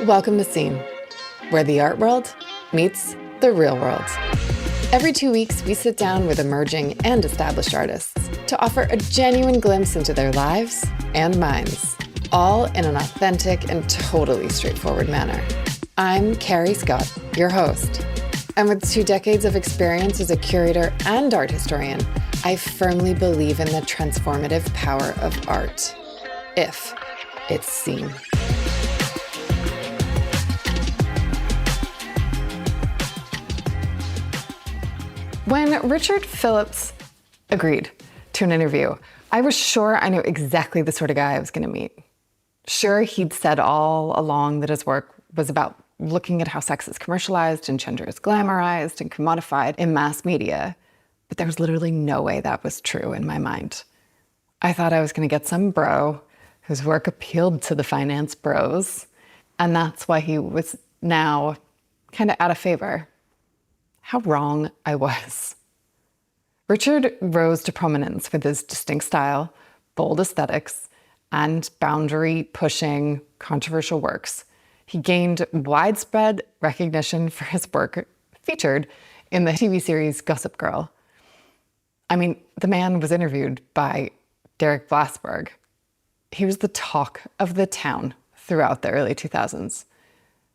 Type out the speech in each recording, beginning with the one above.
Welcome to Scene, where the art world meets the real world. Every 2 weeks, we sit down with emerging and established artists to offer a genuine glimpse into their lives and minds, all in an authentic and totally straightforward manner. I'm Carrie Scott, your host. And with 2 decades of experience as a curator and art historian, I firmly believe in the transformative power of art, if it's seen. When Richard Phillips agreed to an interview, I was sure I knew exactly the sort of guy I was going to meet. Sure, he'd said all along that his work was about looking at how sex is commercialized and gender is glamorized and commodified in mass media, but there was literally no way that was true in my mind. I thought I was going to get some bro whose work appealed to the finance bros, and that's why he was now kind of out of favor. How wrong I was. Richard rose to prominence with his distinct style, bold aesthetics, and boundary-pushing, controversial works. He gained widespread recognition for his work featured in the TV series Gossip Girl. I mean, the man was interviewed by Derek Glassberg. He was the talk of the town throughout the early 2000s.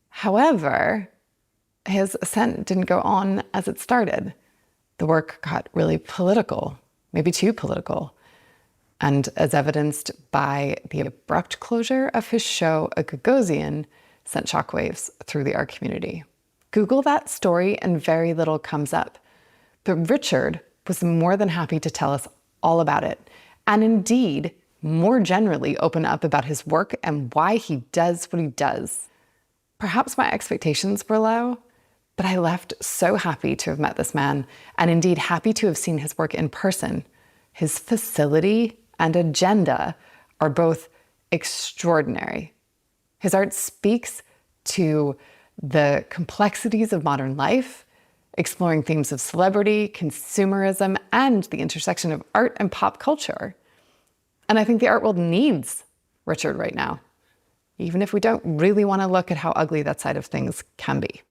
However, his ascent didn't go on as it started. The work got really political, maybe too political. And as evidenced by the abrupt closure of his show, A Gagosian, sent shockwaves through the art community. Google that story and very little comes up. But Richard was more than happy to tell us all about it. And indeed, more generally open up about his work and why he does what he does. Perhaps my expectations were low, but I left so happy to have met this man, and indeed happy to have seen his work in person. His facility and agenda are both extraordinary. His art speaks to the complexities of modern life, exploring themes of celebrity, consumerism, and the intersection of art and pop culture. And I think the art world needs Richard right now, even if we don't really want to look at how ugly that side of things can be.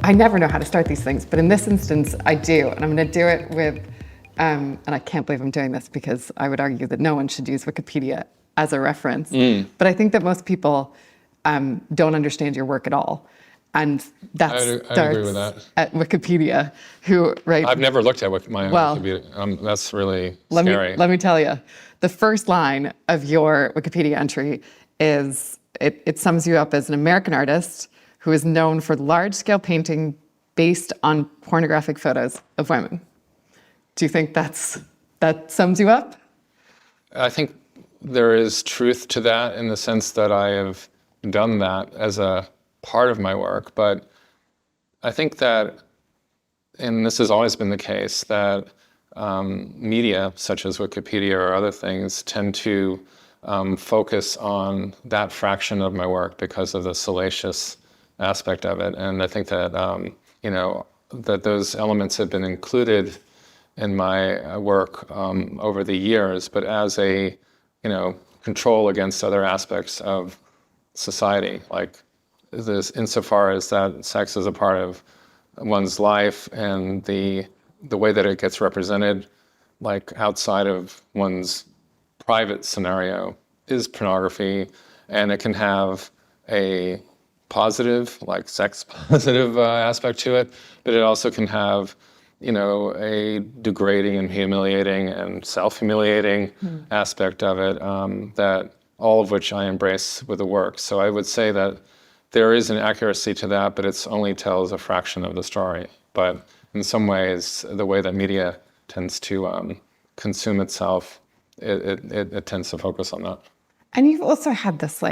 I never know how to start these things, but in this instance, I do. And I'm going to do it with, and I can't believe I'm doing this because I would argue that no one should use Wikipedia as a reference. But I think that most people don't understand your work at all. And that I agree with that. At Wikipedia, who, right? I've never looked at my own Wikipedia. That's really scary. Let me tell you, the first line of your Wikipedia entry is, it sums you up as an American artist who is known for large-scale painting based on pornographic photos of women. Do you think that sums you up? I think there is truth to that in the sense that I have done that as a part of my work, but I think that, and this has always been the case, that media, such as Wikipedia or other things, tend to focus on that fraction of my work because of the salacious aspect of it. And I think that, that those elements have been included in my work over the years, but as a, control against other aspects of society, like this, insofar as that sex is a part of one's life and the way that it gets represented, like outside of one's private scenario, is pornography, and it can have a positive, like sex positive aspect to it, but it also can have, a degrading and humiliating and self-humiliating aspect of it, that all of which I embrace with the work. So I would say that there is an accuracy to that, but it only tells a fraction of the story. But in some ways, the way that media tends to consume itself, it tends to focus on that. And you've also had this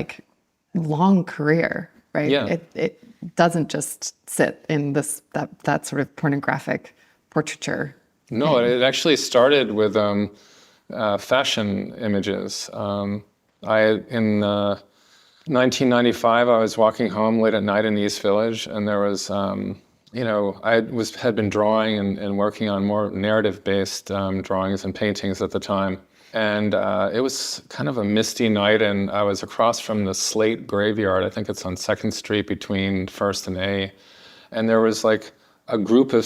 long career, right? Yeah. It doesn't just sit in that sort of pornographic portraiture. No, it actually started with fashion images. In 1995, I was walking home late at night in the East Village, and there was had been drawing and working on more narrative-based drawings and paintings at the time. And it was kind of a misty night, and I was across from the Slate Graveyard. I think it's on 2nd Street between First and A. And there was like a group of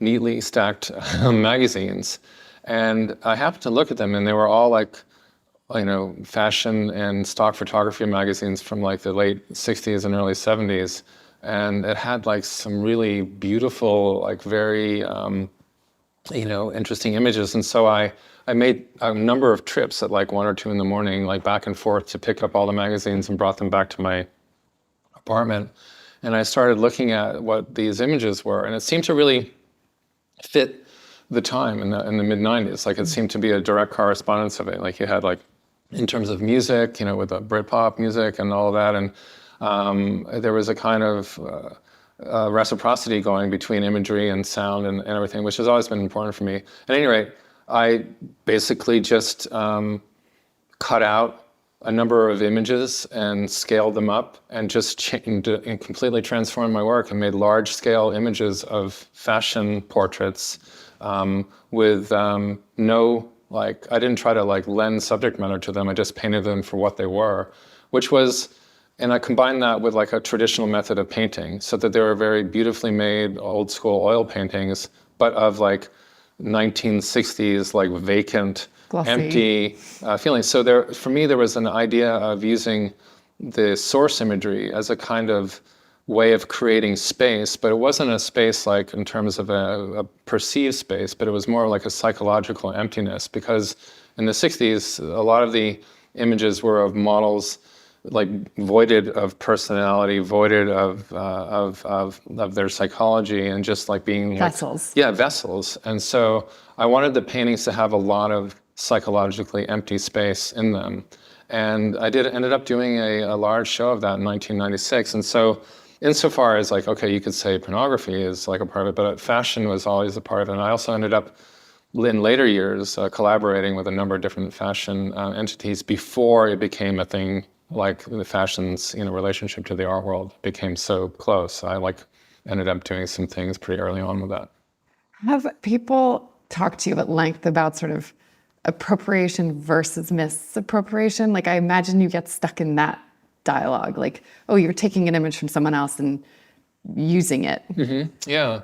neatly stacked magazines. And I happened to look at them, and they were all like, fashion and stock photography magazines from like the late 60s and early 70s. And it had like some really beautiful, like very, interesting images. And so I made a number of trips at like 1 or 2 in the morning, like back and forth, to pick up all the magazines and brought them back to my apartment. And I started looking at what these images were, and it seemed to really fit the time in the mid-90s. Like it seemed to be a direct correspondence of it. Like you had like, in terms of music, with the Britpop music and all of that, and there was a kind of reciprocity going between imagery and sound and everything, which has always been important for me. At any rate, I basically just cut out a number of images and scaled them up and just and completely transformed my work and made large-scale images of fashion portraits with no, I didn't try to lend subject matter to them. I just painted them for what they were, and I combined that with a traditional method of painting, so that they were very beautifully made old school oil paintings, but of 1960s vacant, glossy, empty feeling. So for me, there was an idea of using the source imagery as a kind of way of creating space, but it wasn't a space in terms of a perceived space, but it was more like a psychological emptiness, because in the 60s, a lot of the images were of models voided of personality, voided of their psychology, and just being vessels. Yeah, vessels. And so I wanted the paintings to have a lot of psychologically empty space in them. And I ended up doing a large show of that in 1996. And so insofar as okay, you could say pornography is a part of it, but fashion was always a part of it. And I also ended up in later years collaborating with a number of different fashion entities before it became a thing. The fashion's relationship to the art world became so close. I ended up doing some things pretty early on with that. Have people talked to you at length about sort of appropriation versus misappropriation? I imagine you get stuck in that dialogue. Oh, you're taking an image from someone else and using it. Mm-hmm. Yeah.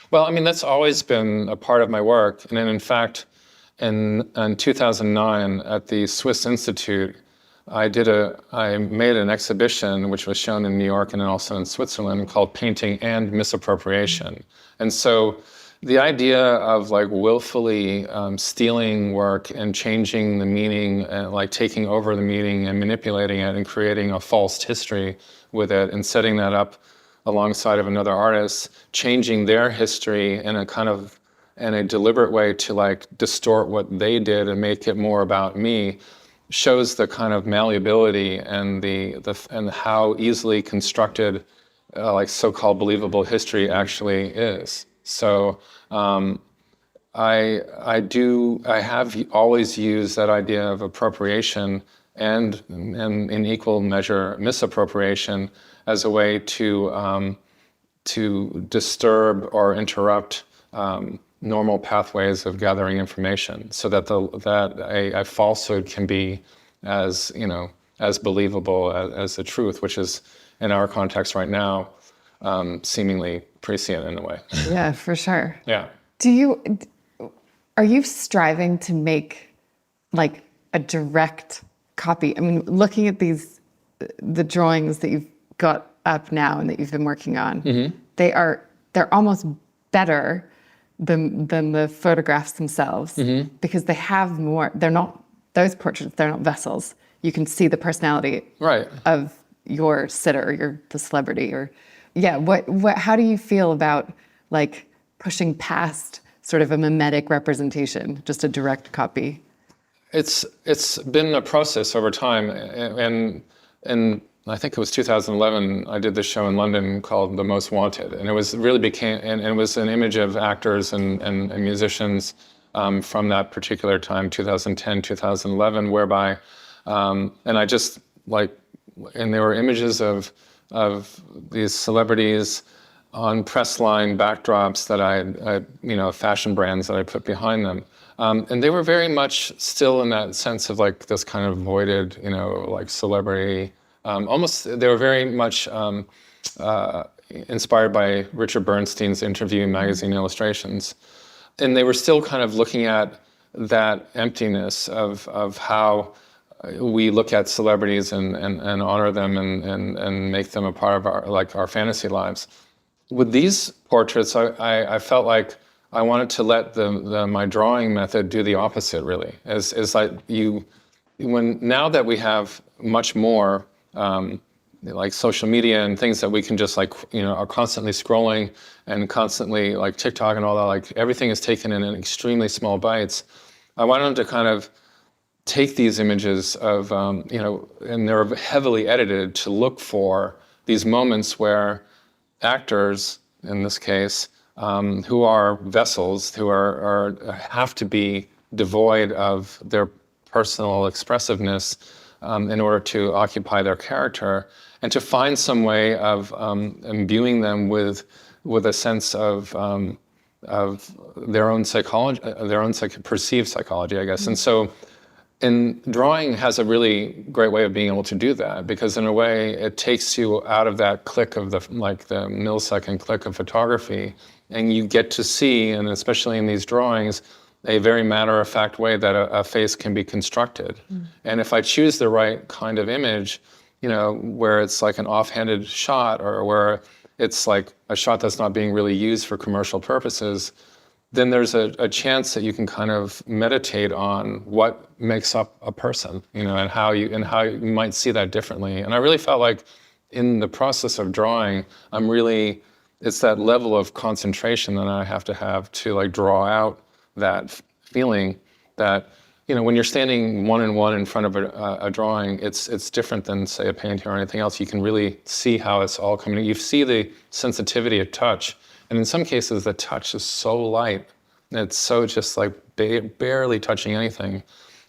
Well, I mean, that's always been a part of my work. And then, in fact, in 2009 at the Swiss Institute, I made an exhibition which was shown in New York and also in Switzerland called Painting and Misappropriation. And so the idea of willfully stealing work and changing the meaning and taking over the meaning and manipulating it and creating a false history with it and setting that up alongside of another artist, changing their history in a deliberate way to distort what they did and make it more about me, shows the kind of malleability and and how easily constructed so-called believable history actually is. So I have always used that idea of appropriation and in equal measure misappropriation as a way to disturb or interrupt normal pathways of gathering information, so that a falsehood can be as believable as the truth, which is in our context right now seemingly prescient in a way. Yeah, for sure. Yeah. Are you striving to make a direct copy? I mean, looking at the drawings that you've got up now and that you've been working on, mm-hmm. they're almost better than the photographs themselves, mm-hmm. because they have more. They're not those portraits. They're not vessels. You can see the personality of your sitter, the celebrity, or yeah. What? How do you feel about pushing past sort of a mimetic representation, just a direct copy? It's been a process over time, and I think it was 2011, I did this show in London called The Most Wanted. And it was and it was an image of actors and musicians from that particular time, 2010, 2011, whereby, and I just and there were images of these celebrities on press line backdrops that fashion brands that I put behind them. And they were very much still in that sense of like this kind of voided, like celebrity. They were very much inspired by Richard Bernstein's Interview magazine illustrations. And they were still kind of looking at that emptiness of how we look at celebrities and honor them and make them a part of our fantasy lives. With these portraits, I felt like I wanted to let my drawing method do the opposite, really. Now that we have much more like social media and things that we can just are constantly scrolling and constantly like TikTok and all that, like everything is taken in extremely small bites. I wanted to kind of take these images of, and they're heavily edited to look for these moments where actors, in this case, who are vessels, who have to be devoid of their personal expressive-ness in order to occupy their character, and to find some way of imbuing them with a sense of their own psychology, perceived psychology, I guess. Mm-hmm. And so, drawing has a really great way of being able to do that, because in a way it takes you out of that click of the millisecond click of photography, and you get to see, and especially in these drawings, a very matter-of-fact way that a face can be constructed. Mm. And if I choose the right kind of image, where it's like an offhanded shot, or where it's like a shot that's not being really used for commercial purposes, then there's a chance that you can kind of meditate on what makes up a person, and how you might see that differently. And I really felt like in the process of drawing, it's that level of concentration that I have to like draw out that feeling that, when you're standing one-on-one in front of a drawing, it's different than, say, a painting or anything else. You can really see how it's all coming. You see the sensitivity of touch. And in some cases, the touch is so light. It's so just like barely touching anything.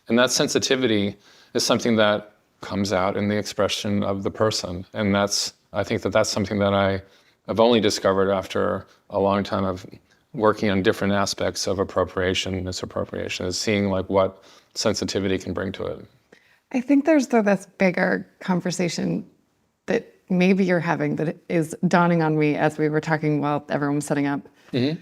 And that sensitivity is something that comes out in the expression of the person. And I think that's something that I've only discovered after a long time of working on different aspects of appropriation and misappropriation, is seeing like what sensitivity can bring to it. I think there's this bigger conversation that maybe you're having that is dawning on me as we were talking while everyone was setting up. Mm-hmm.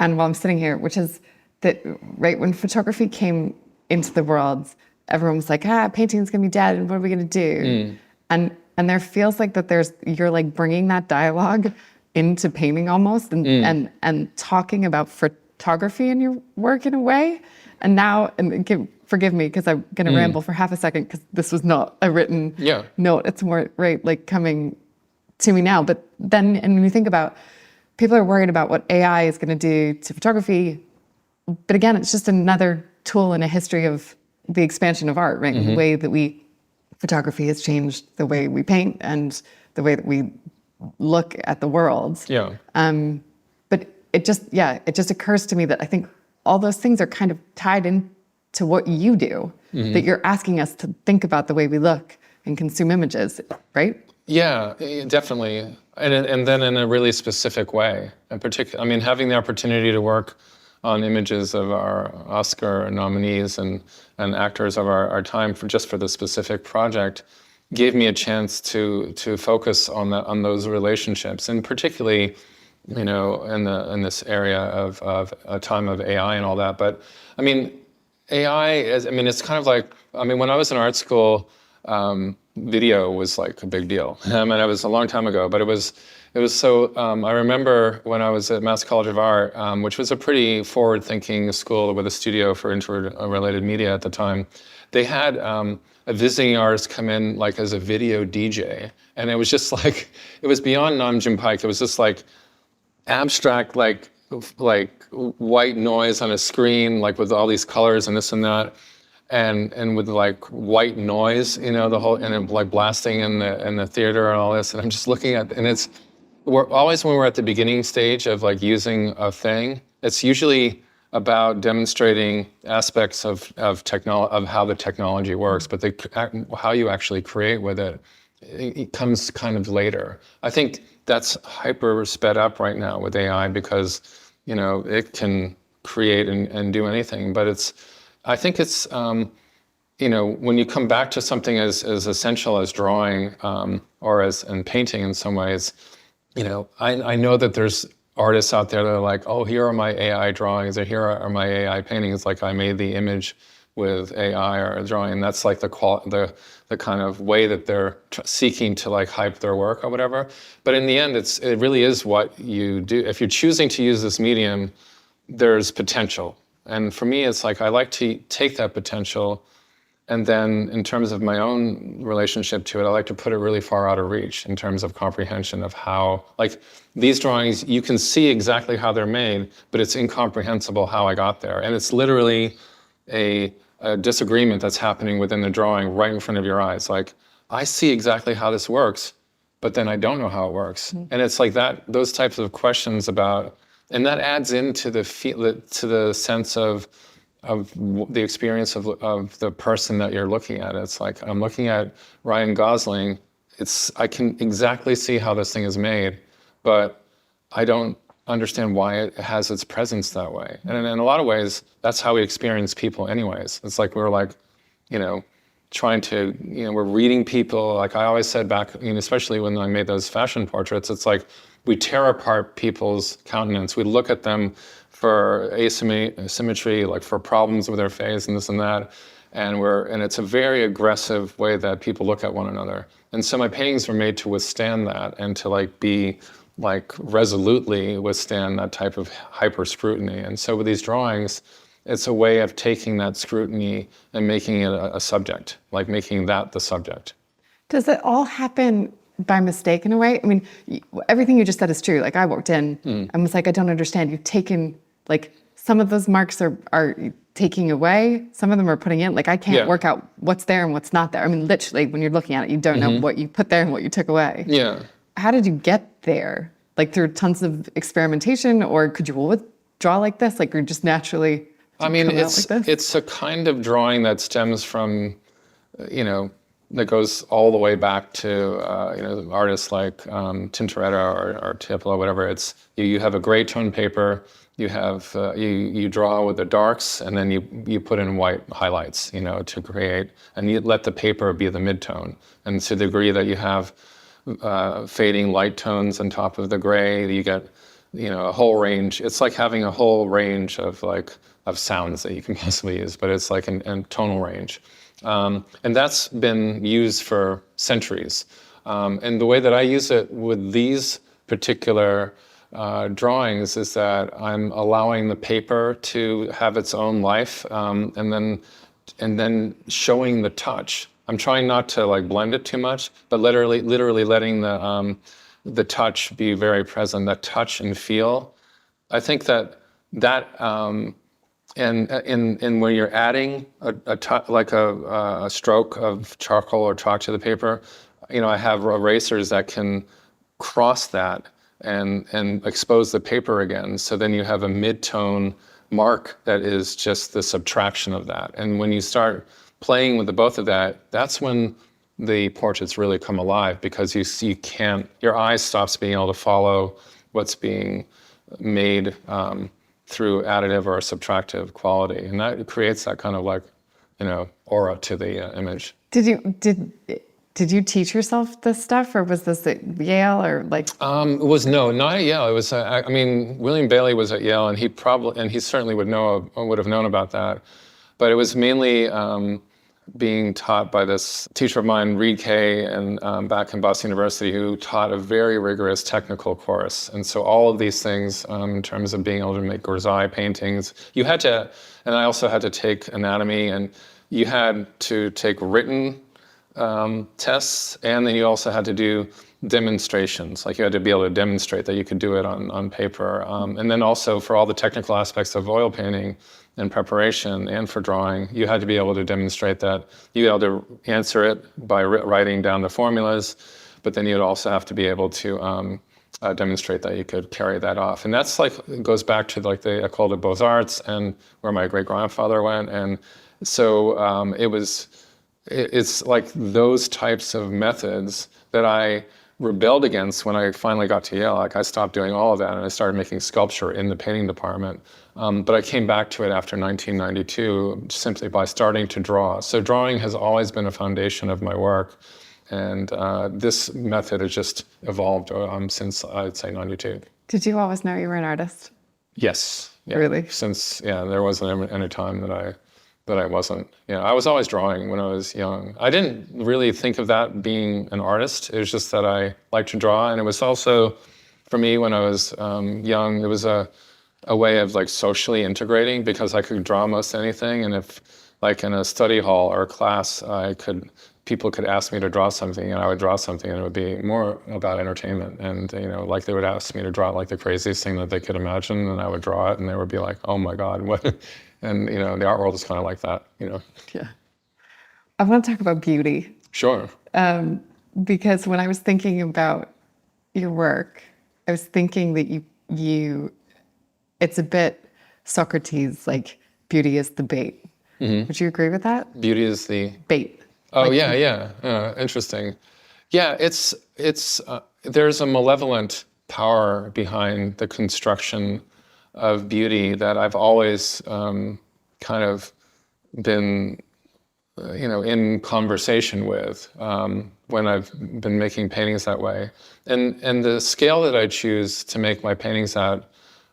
And while I'm sitting here, which is that right when photography came into the world, everyone was like, painting's gonna be dead, and what are we gonna do? Mm. And there feels like that you're like bringing that dialogue into painting almost, and talking about photography in your work in a way. And now, forgive me because I'm gonna ramble for half a second, because this was not a written note. It's more like coming to me now. But then, and when you think about, people are worried about what AI is gonna do to photography. But again, it's just another tool in a history of the expansion of art, right? Mm-hmm. The way that photography has changed the way we paint and the way that we look at the world. Yeah. But it just occurs to me that I think all those things are kind of tied into what you do, mm-hmm. that you're asking us to think about the way we look and consume images, right? Yeah, definitely. And then in a really specific way. In particular, having the opportunity to work on images of our Oscar nominees and actors of our time for the specific project gave me a chance to focus on those relationships, and particularly, in this area of a time of AI and all that. But AI it's kind of like, when I was in art school, video was like a big deal. It was a long time ago, but it was so, I remember when I was at Mass College of Art, which was a pretty forward-thinking school with a studio for interrelated media at the time, they had a visiting artist come in like as a video DJ. And it was just like, it was beyond Nam June Paik. It was just like abstract, like white noise on a screen, like with all these colors and this and that. And with like white noise, the whole, and it, like blasting in the theater and all this. And I'm just looking at, and we're always, when we're at the beginning stage of like using a thing, it's usually about demonstrating aspects of how the technology works, but how you actually create with it comes kind of later. I think that's hyper sped up right now with AI because, it can create and do anything. But I think it's, when you come back to something as essential as drawing or and painting in some ways, I know that there's artists out there that are like, oh, here are my AI drawings, or here are my AI paintings. Like I made the image with AI or a drawing. And that's like the kind of way that they're seeking to like hype their work or whatever. But in the end, it really is what you do. If you're choosing to use this medium, there's potential. And for me, it's like I like to take that potential, and then in terms of my own relationship to it, I like to put it really far out of reach in terms of comprehension of how, like these drawings, you can see exactly how they're made, but it's incomprehensible how I got there. And it's literally a disagreement that's happening within the drawing right in front of your eyes. Like, I see exactly how this works, but then I don't know how it works. Mm-hmm. And it's like that, those types of questions about, and that adds into to the sense of the experience of the person that you're looking at. It's like, I'm looking at Ryan Gosling, I can exactly see how this thing is made, but I don't understand why it has its presence that way. And in a lot of ways, that's how we experience people anyways. It's like we're like, trying to, we're reading people. Like I always said back, especially when I made those fashion portraits, it's like we tear apart people's countenance. We look at them for asymmetry, like for problems with their face and this and that. And it's a very aggressive way that people look at one another. And so my paintings were made to withstand that and to be resolutely withstand that type of hyper scrutiny. And so with these drawings, it's a way of taking that scrutiny and making it a subject, like making that the subject. Does it all happen by mistake in a way? I mean, everything you just said is true. Like I walked in and was like, I don't understand. You've taken, some of those marks are taking away, some of them are putting in. Like I can't work out what's there and what's not there. I mean, literally, when you're looking at it, you don't know what you put there and what you took away. Yeah. How did you get there? Through tons of experimentation, or could you always draw like this? You're just naturally it's a kind of drawing that stems from, that goes all the way back to, artists like Tintoretta or Tiepolo, whatever. It's you have a gray tone paper, you have you draw with the darks, and then you put in white highlights, to create, and you let the paper be the midtone. And to the degree that you have fading light tones on top of the gray, you get, a whole range. It's like having a whole range of sounds that you can possibly use, but it's like a tonal range. And that's been used for centuries. And the way that I use it with these particular drawings is that I'm allowing the paper to have its own life, and then showing the touch. I'm trying not to blend it too much, but literally letting the touch be very present, that touch and feel. I think that and when you're adding a stroke of charcoal or chalk to the paper, I have erasers that can cross that and expose the paper again. So then you have a mid-tone mark that is just the subtraction of that. And when you start playing with the both of that, that's when the portraits really come alive, because you can't, your eye stops being able to follow what's being made through additive or subtractive quality, and that creates that kind of aura to the image. Did you teach yourself this stuff, or was this at Yale, or It was not at Yale. It was William Bailey was at Yale, and he certainly would have known about that, but it was mainly being taught by this teacher of mine, Reed Kay, and back in Boston University, who taught a very rigorous technical course. And so all of these things, in terms of being able to make grisaille paintings, you had to, and I also had to take anatomy, and you had to take written tests, and then you also had to do demonstrations. You had to be able to demonstrate that you could do it on paper. And then also for all the technical aspects of oil painting and preparation and for drawing, you had to be able to demonstrate that. You had to answer it by writing down the formulas, but then you'd also have to be able to demonstrate that you could carry that off. And that's it goes back to the École des Beaux-Arts and where my great-grandfather went. And so it's like those types of methods that I rebelled against when I finally got to Yale. Like I stopped doing all of that and I started making sculpture in the painting department. But I came back to it after 1992 simply by starting to draw. So drawing has always been a foundation of my work. And this method has just evolved since, I'd say, 92. Did you always know you were an artist? Yes. Yeah. Really? Since, there wasn't any time that I wasn't. I was always drawing when I was young. I didn't really think of that being an artist. It was just that I liked to draw. And it was also, for me, when I was young, it was a way of like socially integrating because I could draw most anything. And if like in a study hall or a class, people could ask me to draw something and I would draw something and it would be more about entertainment. And, like they would ask me to draw like the craziest thing that they could imagine and I would draw it and they would be like, oh my God, what? And, the art world is kind of like that, Yeah. I want to talk about beauty. Sure. Because when I was thinking about your work, I was thinking that it's a bit Socrates, like beauty is the bait. Mm-hmm. Would you agree with that? Beauty is the bait. Oh, like, yeah. Interesting. Yeah, there's a malevolent power behind the construction of beauty that I've always kind of been, in conversation with when I've been making paintings that way. And the scale that I choose to make my paintings at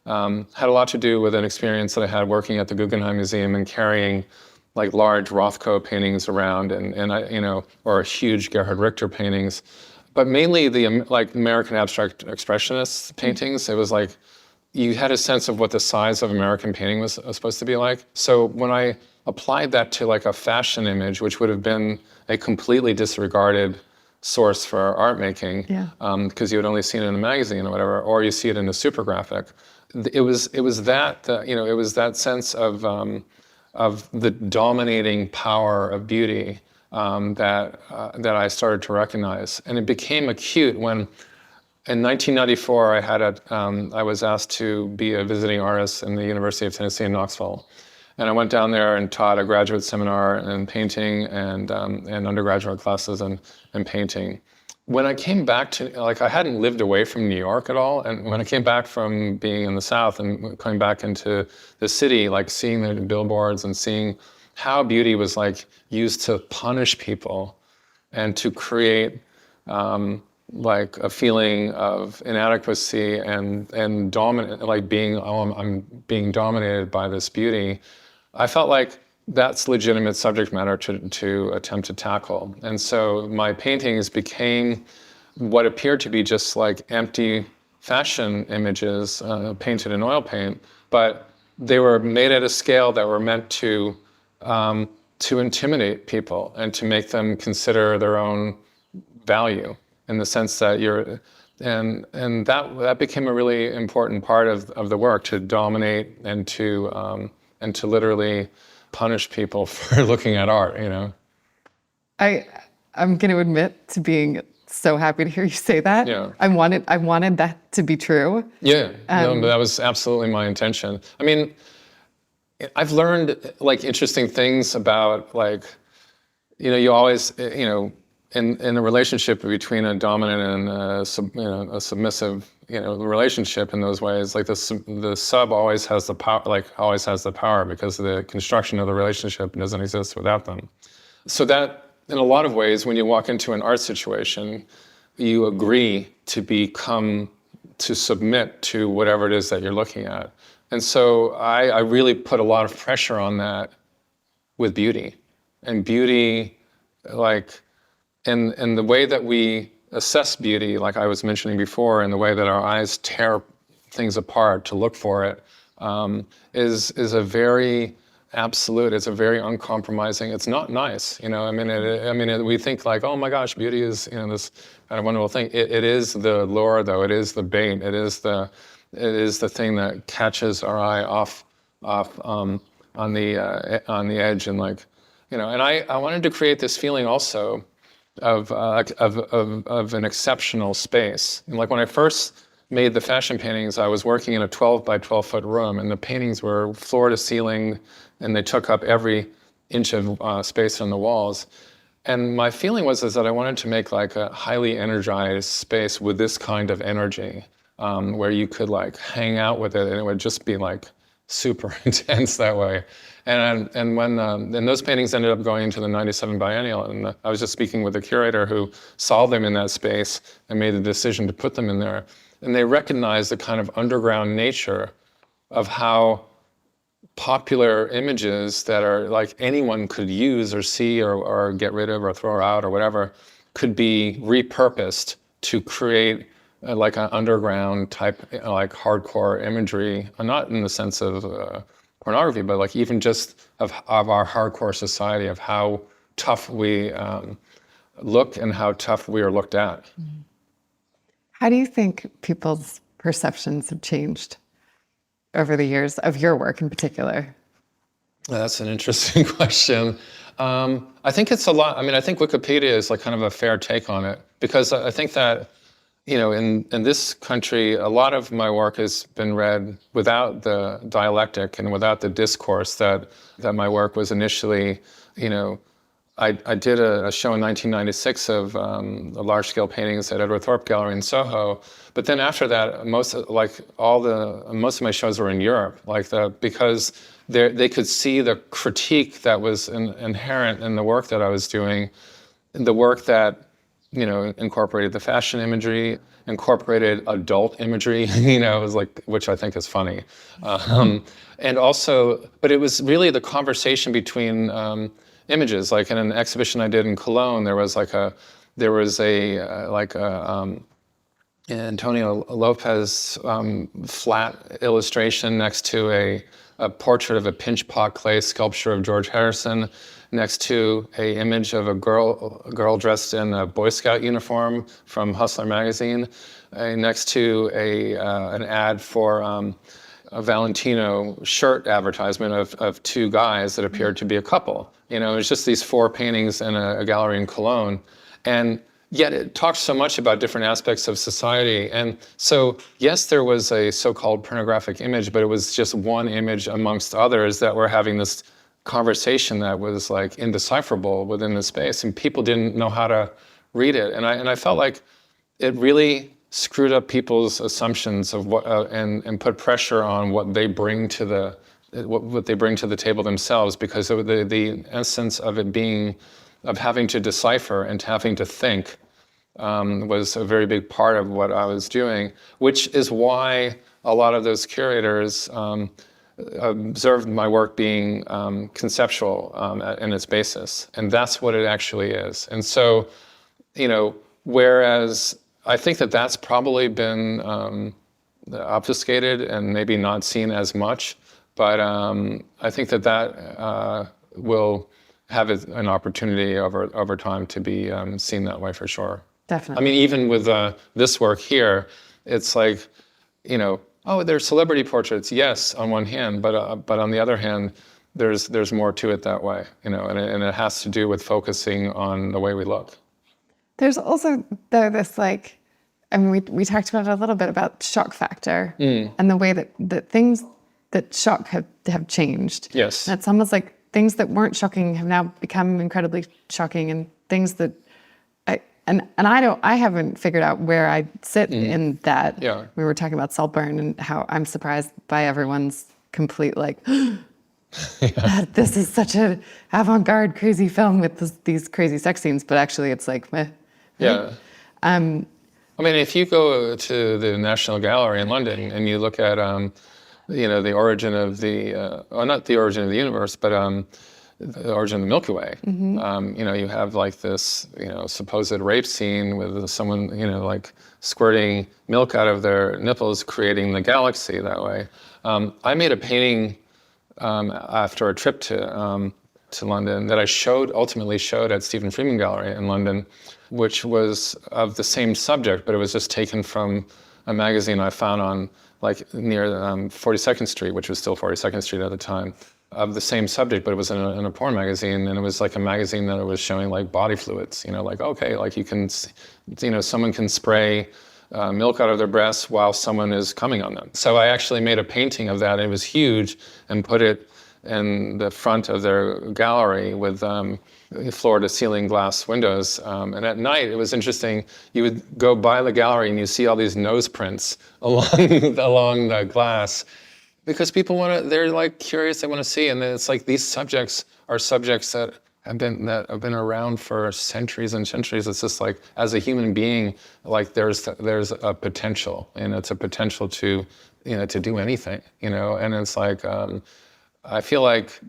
had a lot to do with an experience that I had working at the Guggenheim Museum and carrying like large Rothko paintings around and I, or huge Gerhard Richter paintings, but mainly the like American abstract expressionist paintings. It was like, you had a sense of what the size of American painting was supposed to be like. So when I applied that to like a fashion image, which would have been a completely disregarded source for art making, because you would only see it in a magazine or whatever, or you see it in a super graphic. It was that sense of the dominating power of beauty that I started to recognize, and it became acute when. In 1994, I was asked to be a visiting artist in the University of Tennessee in Knoxville, and I went down there and taught a graduate seminar in painting and undergraduate classes in painting. When I came back I hadn't lived away from New York at all, and when I came back from being in the South and coming back into the city, like seeing the billboards and seeing how beauty was like used to punish people and to create like a feeling of inadequacy and dominant, like I'm being dominated by this beauty. I felt like that's legitimate subject matter to attempt to tackle. And so my paintings became what appeared to be just like empty fashion images painted in oil paint, but they were made at a scale that were meant to intimidate people and to make them consider their own value. In the sense that that became a really important part of the work, to dominate and to literally punish people for looking at art. I'm going to admit to being so happy to hear you say that. Yeah. I wanted that to be true. Yeah. No, that was absolutely my intention. I mean, I've learned like interesting things about like, you always, in a relationship between a dominant and a submissive, relationship in those ways, like the sub always has the power, because the construction of the relationship doesn't exist without them. So that, in a lot of ways, when you walk into an art situation, you agree to submit to whatever it is that you're looking at. And so I really put a lot of pressure on that with beauty. And beauty, like, and the way that we assess beauty, like I was mentioning before, and the way that our eyes tear things apart to look for it, is a very absolute. It's a very uncompromising. It's not nice, we think like, oh my gosh, beauty is this kind of wonderful thing. It is the lure, though. It is the bait. It is the thing that catches our eye off on the edge, and like, and I wanted to create this feeling also of an exceptional space. And like when I first made the fashion paintings, I was working in a 12 by 12 foot room, and the paintings were floor to ceiling, and they took up every inch of space on the walls. And my feeling was is that I wanted to make like a highly energized space with this kind of energy, where you could like hang out with it and it would just be like super intense that way. And when and those paintings ended up going into the '97 biennial, and I was just speaking with the curator who saw them in that space and made the decision to put them in there. And they recognized the kind of underground nature of how popular images that are like anyone could use or see or get rid of or throw out or whatever could be repurposed to create like an underground type, like hardcore imagery, not in the sense of pornography, but like even just of our hardcore society, of how tough we look and how tough we are looked at. How do you think people's perceptions have changed over the years of your work in particular? That's an interesting question. I think it's a lot. I mean, I think Wikipedia is like kind of a fair take on it, because I think that, you know, in this country, a lot of my work has been read without the dialectic and without the discourse that my work was initially, you know, I did a show in 1996 of large-scale paintings at Edward Thorp Gallery in Soho, but then after that, most of my shows were in Europe, because they could see the critique that was inherent in the work that I was doing, the work that, you know, incorporated the fashion imagery, incorporated adult imagery, you know, it was like, which I think is funny, and also, but it was really the conversation between images. Like in an exhibition I did in Cologne, there was Antonio Lopez flat illustration next to a portrait of a pinch pot clay sculpture of George Harrison, next to a image of a girl dressed in a Boy Scout uniform from Hustler magazine, next to an ad for a Valentino shirt advertisement of two guys that appeared to be a couple. You know, it was just these four paintings in a gallery in Cologne. And yet it talks so much about different aspects of society. And so, yes, there was a so-called pornographic image, but it was just one image amongst others that were having this conversation that was like indecipherable within the space, and people didn't know how to read it. And I felt like it really screwed up people's assumptions of what and put pressure on what they bring to the table themselves, because of the essence of it being, of having to decipher and having to think, was a very big part of what I was doing, which is why a lot of those curators observed my work being conceptual in its basis, and that's what it actually is. And so, you know, whereas I think that that's probably been obfuscated and maybe not seen as much, but I think that will have an opportunity over time to be seen that way for sure. Definitely. I mean, even with this work here, it's like, you know, oh, there's celebrity portraits, yes, on one hand, but on the other hand, there's more to it that way, you know, and it has to do with focusing on the way we look. There's also, though, this like, I mean, we talked about it a little bit about shock factor and the way that things that shock have changed. Yes. And it's almost like things that weren't shocking have now become incredibly shocking, and things that I haven't figured out where I sit in that. Yeah. We were talking about Saltburn and how I'm surprised by everyone's complete like, this is such a avant-garde crazy film with these crazy sex scenes, but actually it's like, meh. Yeah. I mean, if you go to the National Gallery in London and you look at, you know, the origin of not the origin of the universe, but the origin of the Milky Way. You know, you have like this, you know, supposed rape scene with someone, you know, like squirting milk out of their nipples, creating the galaxy that way. I made a painting after a trip to London that I ultimately showed at Stephen Freeman Gallery in London, which was of the same subject, but it was just taken from a magazine I found on like near 42nd Street, which was still 42nd Street at the time, of the same subject, but it was in a porn magazine, and it was like a magazine that was showing like body fluids, you know, like, okay, like you can, you know, someone can spray milk out of their breasts while someone is coming on them. So I actually made a painting of that, and it was huge, and put it in the front of their gallery with floor-to-ceiling glass windows. And at night, it was interesting. You would go by the gallery and you see all these nose prints along the glass, because people they're like curious, they want to see. And then it's like these subjects are subjects that have been around for centuries and centuries. It's just like, as a human being, like there's a potential, and it's a potential to, to do anything, and it's like, I feel like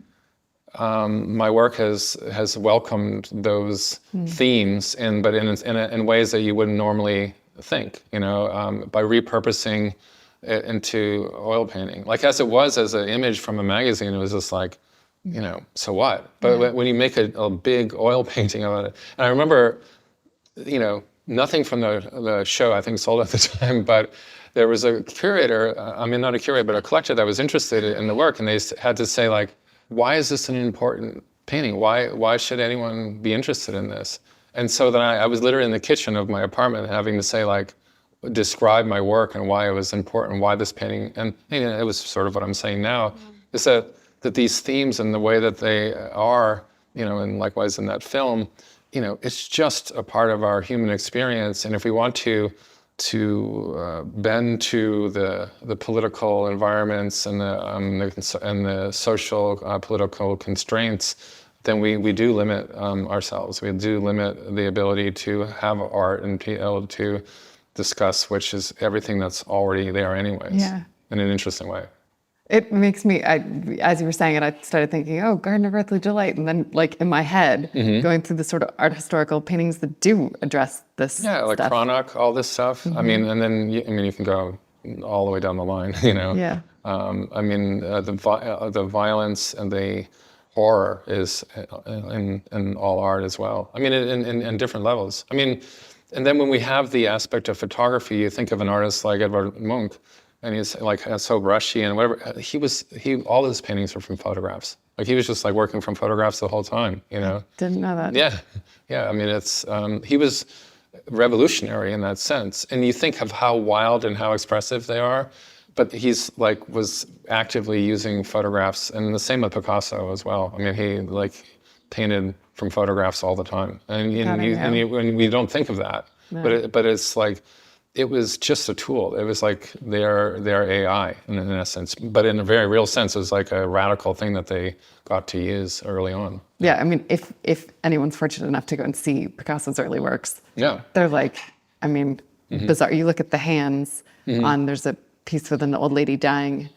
my work has welcomed those themes, but in ways that you wouldn't normally think, by repurposing it into oil painting. Like as it was as an image from a magazine, it was just like, so what? But when you make a big oil painting of it, and I remember, nothing from the show I think sold at the time, but there was a curator, not a curator, but a collector that was interested in the work, and they had to say, like, why is this an important painting? Why should anyone be interested in this? And so then I was literally in the kitchen of my apartment having to say, like, describe my work and why it was important, why this painting, and it was sort of what I'm saying now, is that these themes and the way that they are, and likewise in that film, it's just a part of our human experience. And if we want to bend to the political environments and the social political constraints, then we do limit ourselves. We do limit the ability to have art and be able to discuss, which is everything that's already there anyways, in an interesting way. It makes me, as you were saying it, I started thinking, oh, Garden of Earthly Delight. And then, like, in my head, going through the sort of art historical paintings that do address this stuff. Like Cronach, all this stuff. And then, you can go all the way down the line, Yeah. The violence and the horror is in all art as well. In different levels. And then when we have the aspect of photography, you think of an artist like Edvard Munch, and he's like so brushy and whatever. All his paintings were from photographs. Like he was just like working from photographs the whole time, Didn't know that. Yeah. He was revolutionary in that sense. And you think of how wild and how expressive they are, but was actively using photographs, and the same with Picasso as well. He painted from photographs all the time, and we don't think of that, but it's like, it was just a tool. It was like their AI in essence, but in a very real sense, it was like a radical thing that they got to use early on. Yeah, if anyone's fortunate enough to go and see Picasso's early works, they're like, bizarre. You look at the hands there's a piece with an old lady dying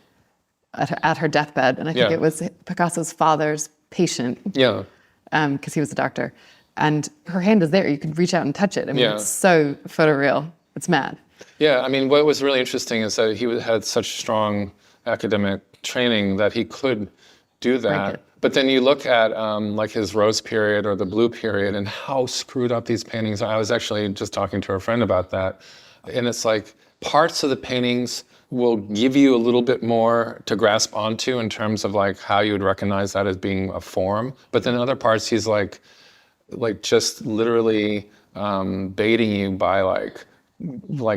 at her deathbed, and I think it was Picasso's father's patient. Yeah. Because he was a doctor, and her hand is there. You could reach out and touch it. It's so photoreal. It's mad. Yeah, what was really interesting is that he had such strong academic training that he could do that. But then you look at like his Rose period or the Blue period and how screwed up these paintings are. I was actually just talking to a friend about that. And it's like parts of the paintings will give you a little bit more to grasp onto in terms of like how you would recognize that as being a form. But then other parts he's like just literally baiting you by like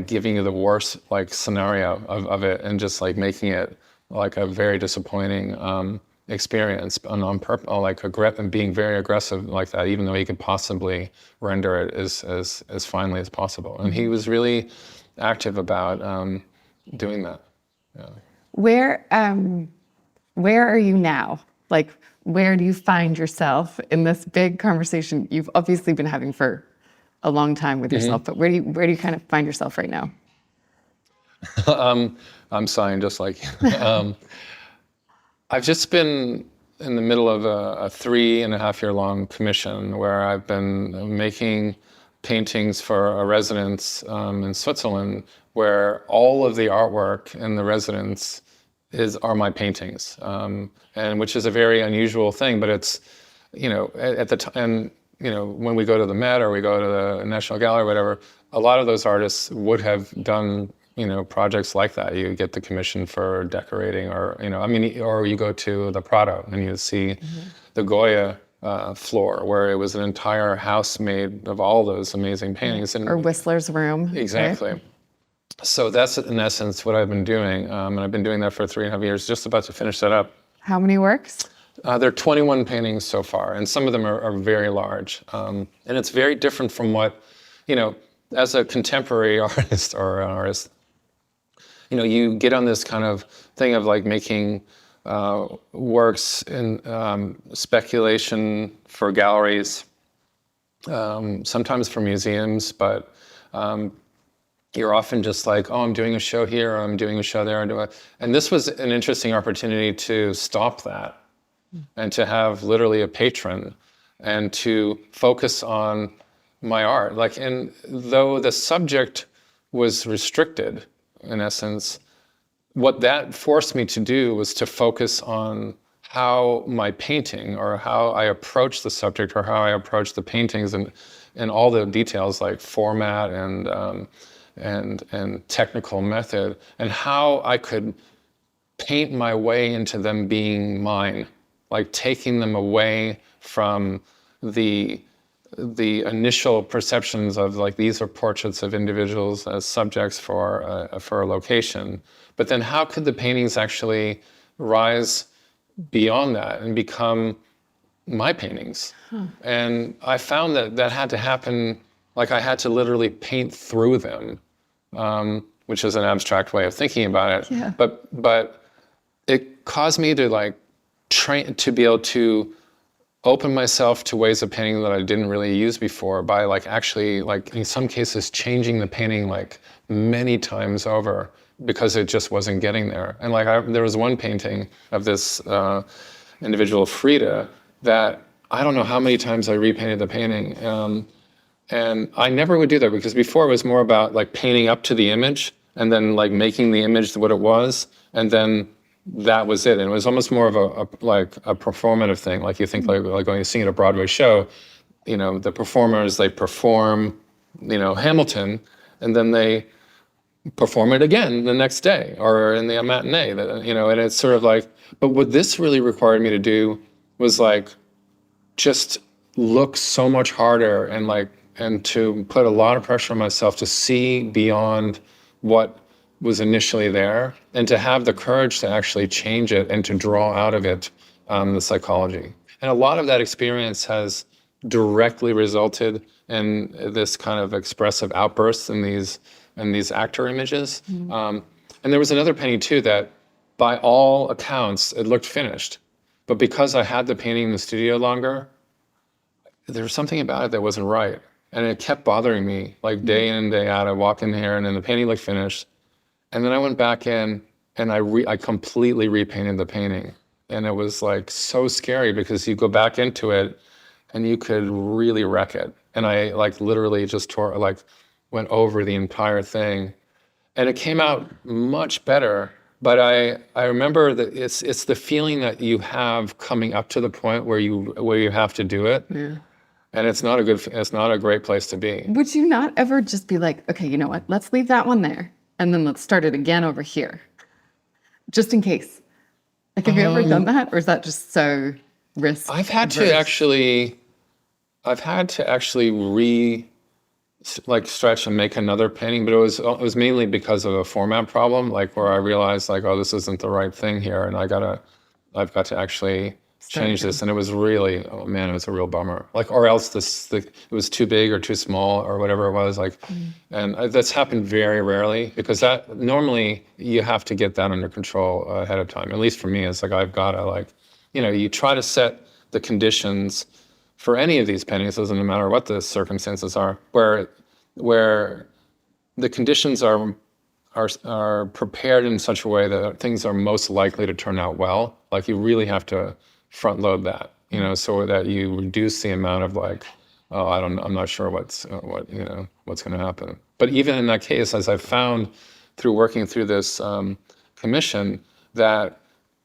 giving you the worst scenario of it, and just like making it like a very disappointing experience, and on purpose, and being very aggressive like that, even though he could possibly render it as finely as possible. And he was really active about doing that. Yeah. Where are you now? Like, where do you find yourself in this big conversation you've obviously been having for a long time with yourself, but where do you kind of find yourself right now? I'm sighing just like you. I've just been in the middle of a 3.5 year long commission where I've been making paintings for a residence in Switzerland, where all of the artwork in the residence are my paintings, and which is a very unusual thing, but it's, at the time, when we go to the Met or we go to the National Gallery or whatever, a lot of those artists would have done, projects like that. You get the commission for decorating, or, or you go to the Prado and you see the Goya floor, where it was an entire house made of all those amazing paintings. Or Whistler's room. Exactly. Right? So that's in essence what I've been doing. And I've been doing that for 3.5 years, just about to finish that up. How many works? There are 21 paintings so far, and some of them are very large. And it's very different from what, as a contemporary artist or an artist, you get on this kind of thing of like making works in speculation for galleries, sometimes for museums, but you're often just like, oh, I'm doing a show here, or I'm doing a show there. And this was an interesting opportunity to stop that and to have literally a patron and to focus on my art. And though the subject was restricted, in essence, what that forced me to do was to focus on how my painting or how I approach the subject or how I approach the paintings and all the details like format and technical method, and how I could paint my way into them being mine, like taking them away from the initial perceptions of like these are portraits of individuals as subjects for a location. But then how could the paintings actually rise beyond that and become my paintings? And I found that had to happen, like I had to literally paint through them, which is an abstract way of thinking about it. Yeah. But it caused me to like train to be able to open myself to ways of painting that I didn't really use before by like actually like in some cases changing the painting like many times over because it just wasn't getting there. And like there was one painting of this individual, Frida, that I don't know how many times I repainted the painting. And I never would do that because before it was more about like painting up to the image and then like making the image what it was, and then that was it. And it was almost more of a performative thing. Like you think like going to see at a Broadway show, the performers, they perform, Hamilton, and then they perform it again the next day or in the matinee, and it's sort of like, but what this really required me to do was like, just look so much harder and to put a lot of pressure on myself to see beyond what was initially there and to have the courage to actually change it and to draw out of it the psychology. And a lot of that experience has directly resulted in this kind of expressive outbursts in these actor images. And there was another painting too that by all accounts, it looked finished. But because I had the painting in the studio longer, there was something about it that wasn't right. And it kept bothering me like day in and day out. I walk in here and then the painting looked finished. And then I went back in and I completely repainted the painting. And it was like so scary because you go back into it and you could really wreck it. And I like literally just went over the entire thing. And it came out much better. But I remember that it's the feeling that you have coming up to the point where you have to do it. Yeah. And it's not a great place to be. Would you not ever just be like, okay, you know what? Let's leave that one there. And then let's start it again over here. Just in case. Like, have you ever done that? Or is that just so risk I've had to actually stretch and make another painting, but it was mainly because of a format problem, like where I realized like, oh, this isn't the right thing here. And I've got to actually change this. And it was really, oh man, it was a real bummer. Like, or else it was too big or too small or whatever it was. Like, and that's happened very rarely because that normally you have to get that under control ahead of time. At least for me, it's like I've got to you try to set the conditions for any of these paintings, doesn't matter what the circumstances are, where the conditions are prepared in such a way that things are most likely to turn out well. Like you really have to front load that, so that you reduce the amount of like, oh, I'm not sure what's going to happen. But even in that case, as I've found through working through this commission, that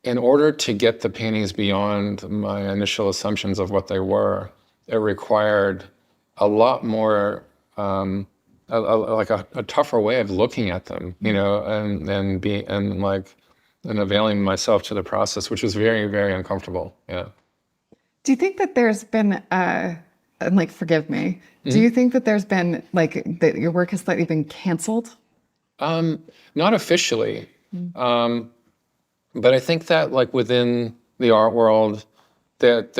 in order to get the paintings beyond my initial assumptions of what they were, it required a lot more, a tougher way of looking at them, and availing myself to the process, which was very, very uncomfortable. Yeah. Do you think that there's been, and forgive me, do you think that there's been that your work has slightly been canceled? Not officially. But I think that within the art world, that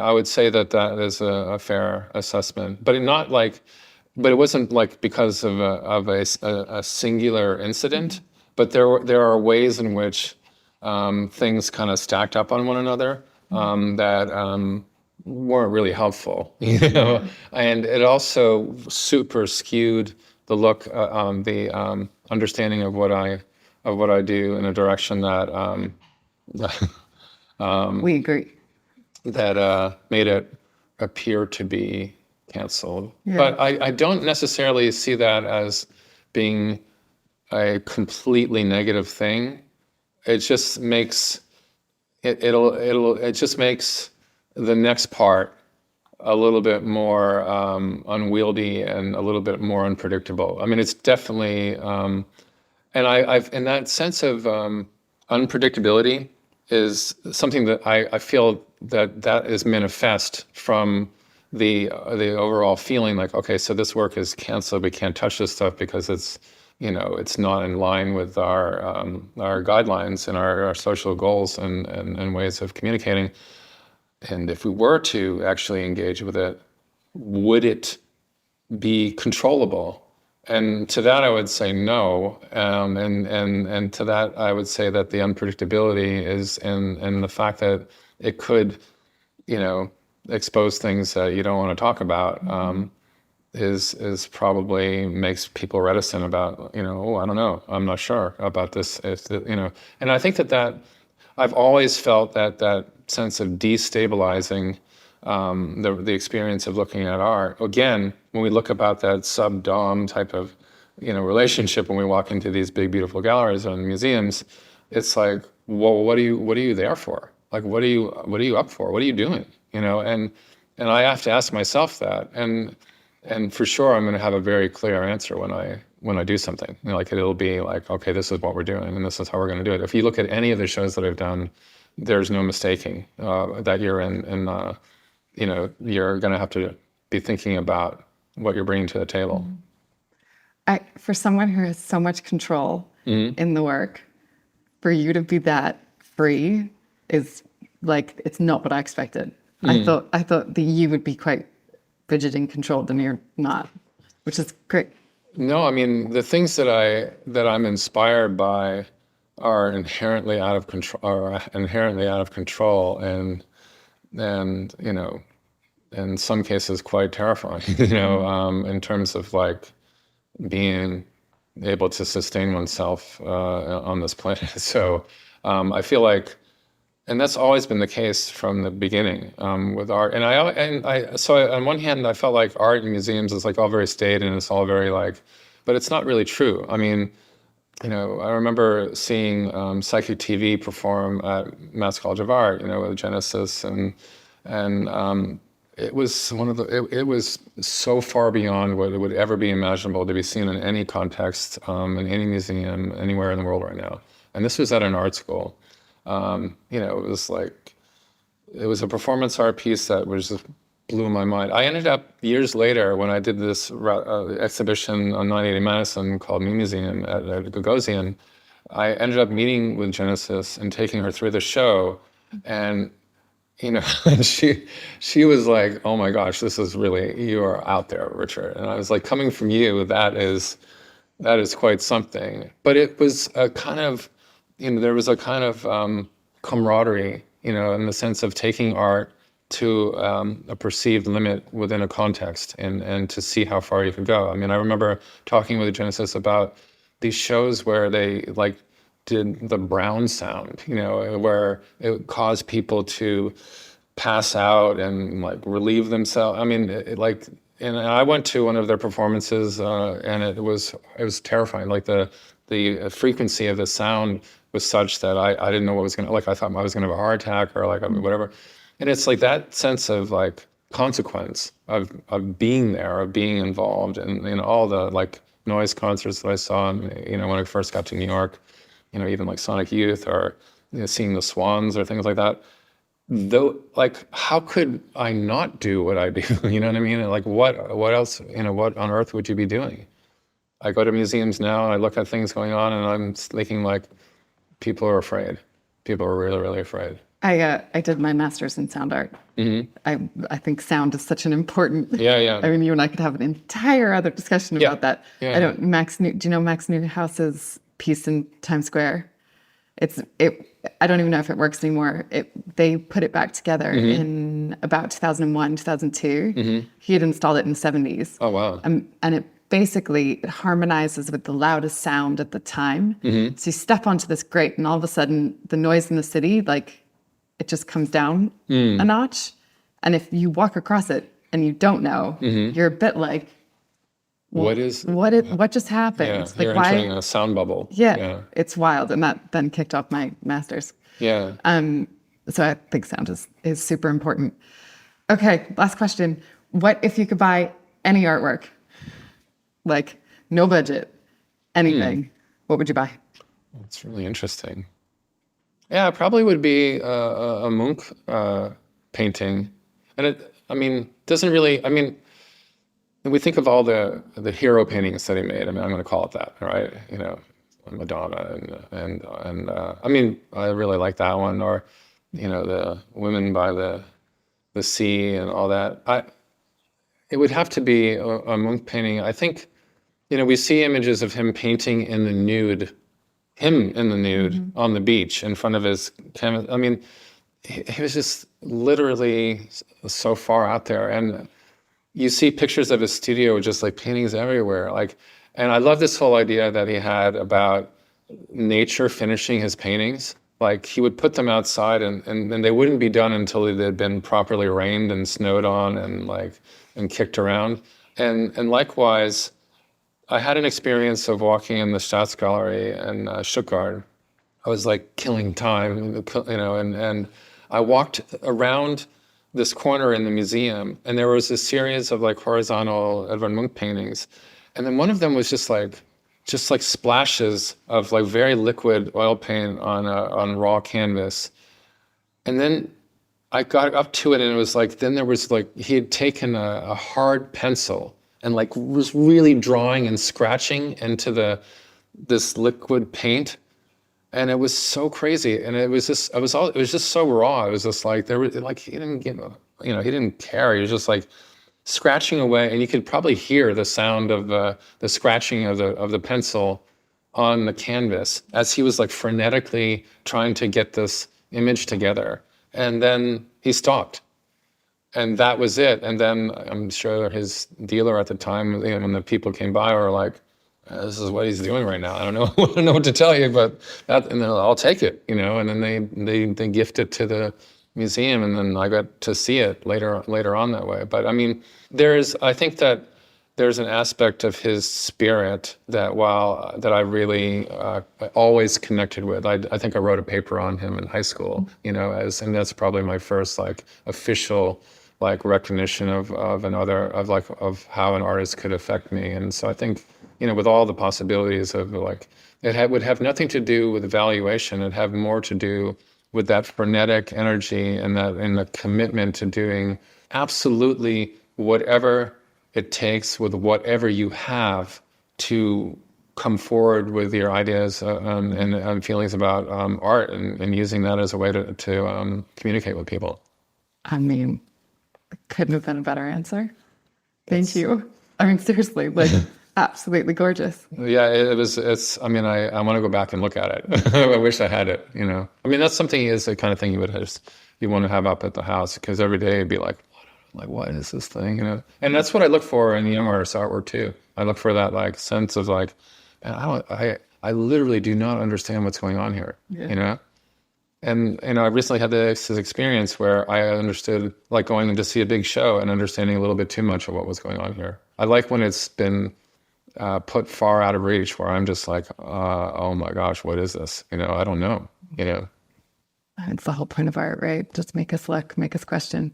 I would say that that is a fair assessment. But it wasn't like because of a singular incident. But there are ways in which things kind of stacked up on one another that weren't really helpful, you know. And it also super skewed the look, the understanding of what I do in a direction that We agree. that made it appear to be canceled. Yeah. But I don't necessarily see that as being a completely negative thing. It just makes it just makes the next part a little bit more unwieldy and a little bit more unpredictable. I mean, it's definitely and I've in that sense of unpredictability is something that I feel that is manifest from the overall feeling like, okay, so this work is canceled. We can't touch this stuff because it's, you know, it's not in line with our guidelines and our social goals and ways of communicating. And if we were to actually engage with it, would it be controllable? And to that, I would say no. And to that, I would say that the unpredictability is in the fact that it could, you know, expose things that you don't want to talk about. Is probably makes people reticent about, you know, oh, I don't know, I'm not sure about this, you know. And I think that I've always felt that sense of destabilizing the experience of looking at art. Again, when we look about that sub-dom type of, you know, relationship when we walk into these big, beautiful galleries and museums, it's like, well, what are you there for? Like, what are you up for? What are you doing? You know, and I have to ask myself that. And for sure, I'm going to have a very clear answer when I do something. You know, like it'll be like, okay, this is what we're doing, and this is how we're going to do it. If you look at any of the shows that I've done, there's no mistaking that you're in. You know, you're going to have to be thinking about what you're bringing to the table. For someone who has so much control in the work, for you to be that free is like, it's not what I expected. I thought that you would be quite rigid and controlled, and you're not, which is great. No, I mean, the things that I'm inspired by are inherently out of control, and you know, in some cases quite terrifying. You know, in terms of like being able to sustain oneself on this planet. So I feel like. And that's always been the case from the beginning with art. So on one hand, I felt like art in museums is like all very staid and it's all very like, but it's not really true. I mean, you know, I remember seeing Psychic TV perform at Mass College of Art, you know, with Genesis, and it was it was so far beyond what would ever be imaginable to be seen in any context, in any museum, anywhere in the world right now. And this was at an art school. You know, it was a performance art piece that just blew my mind. I ended up years later when I did this exhibition on 980 Madison called Me Museum at Gagosian. I ended up meeting with Genesis and taking her through the show, and you know, she was like, "Oh my gosh, this is really, you are out there, Richard." And I was like, "Coming from you, that is quite something." But it was a kind of, you know, there was a kind of camaraderie, you know, in the sense of taking art to a perceived limit within a context and to see how far you could go. I mean, I remember talking with Genesis about these shows where they like did the brown sound, you know, where it caused people to pass out and like relieve themselves. I mean, and I went to one of their performances and it was terrifying. Like the frequency of the sound was such that I didn't know what was going to, like, I thought I was going to have a heart attack or like whatever. And it's like that sense of like consequence of being there, of being involved, and in all the like noise concerts that I saw, you know, when I first got to New York, you know, even like Sonic Youth or, you know, seeing the Swans or things like that. Though, like, how could I not do what I do? You know what I mean? And like, what else, you know, what on earth would you be doing? I go to museums now and I look at things going on and I'm thinking like, people are afraid. People are really, really afraid. I did my master's in sound art. I think sound is such an important. Yeah. I mean, you and I could have an entire other discussion about that. Yeah. Do you know Max Newhouse's piece in Times Square? I don't even know if it works anymore. They put it back together in about 2001, 2002. He had installed it in the 70s. Oh, wow. And it basically harmonizes with the loudest sound at the time. So you step onto this grate and all of a sudden the noise in the city, like, it just comes down a notch. And if you walk across it and you don't know, you're a bit like, well, what just happened? Yeah, like, you're entering a sound bubble. Yeah, it's wild. And that then kicked off my master's. Yeah. So I think sound is super important. Okay, last question. What if you could buy any artwork? Like, no budget, anything. What would you buy? That's really interesting. Yeah, it probably would be a Munch painting. And doesn't really, we think of all the hero paintings that he made. I'm going to call it that, right? Madonna and I really like that one, or the women by the sea and all that. It would have to be a Munch painting. I think, we see images of him painting in the nude, on the beach in front of his canvas. He was just literally so far out there, and you see pictures of his studio with just like paintings everywhere. And I love this whole idea that he had about nature finishing his paintings. Like, he would put them outside and they wouldn't be done until they had been properly rained and snowed on and kicked around. And likewise, I had an experience of walking in the Staatsgalerie in Stuttgart. I was like killing time, and I walked around this corner in the museum, and there was a series of like horizontal Edvard Munch paintings. And then one of them was just like splashes of like very liquid oil paint on raw canvas. And then I got up to it, and it was like, then there was like, he had taken a hard pencil and like was really drawing and scratching into this liquid paint. And it was so crazy. And it was just so raw. It was just like, he didn't give he didn't care. He was just like scratching away, and you could probably hear the sound of the scratching of the pencil on the canvas as he was like frenetically trying to get this image together. And then he stopped. And that was it. And then I'm sure his dealer at the time, when the people came by, were like, this is what he's doing right now. I don't know what to tell you, but and then I'll take it, And then they gift it to the museum, and then I got to see it later on that way. But I think that there's an aspect of his spirit that I really always connected with. I think I wrote a paper on him in high school, and that's probably my first like official like recognition of how an artist could affect me. And so I think, with all the possibilities of like, would have nothing to do with evaluation. It'd have more to do with that frenetic energy and the commitment to doing absolutely whatever it takes with whatever you have to come forward with your ideas and feelings about art and using that as a way to communicate with people. Couldn't have been a better answer. Thank you. Seriously, like absolutely gorgeous. Yeah, it's. I want to go back and look at it. I wish I had it. That's something is the kind of thing you want to have up at the house, because every day you'd be like, what is this thing? And that's what I look for in the young artist artwork too. I look for that like sense of like, man, I literally do not understand what's going on here. Yeah. And I recently had this experience where I understood, like going to see a big show and understanding a little bit too much of what was going on here. I like when it's been put far out of reach, where I'm just like, oh my gosh, what is this? I don't know. It's the whole point of art, right? Just make us look, make us question.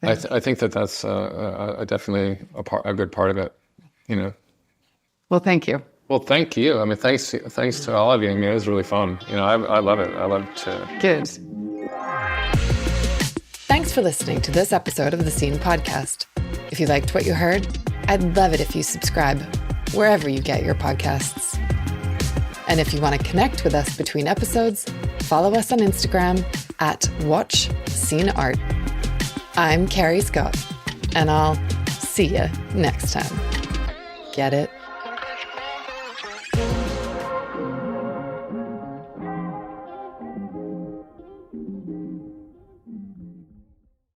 I think that's definitely a good part of it. Well, thank you. Well, thank you. Thanks to all of you. It was really fun. I love it. I love to. Good. Thanks for listening to this episode of the Scene Podcast. If you liked what you heard, I'd love it if you subscribe wherever you get your podcasts. And if you want to connect with us between episodes, follow us on Instagram at WatchSceneArt. I'm Carrie Scott, and I'll see you next time. Get it?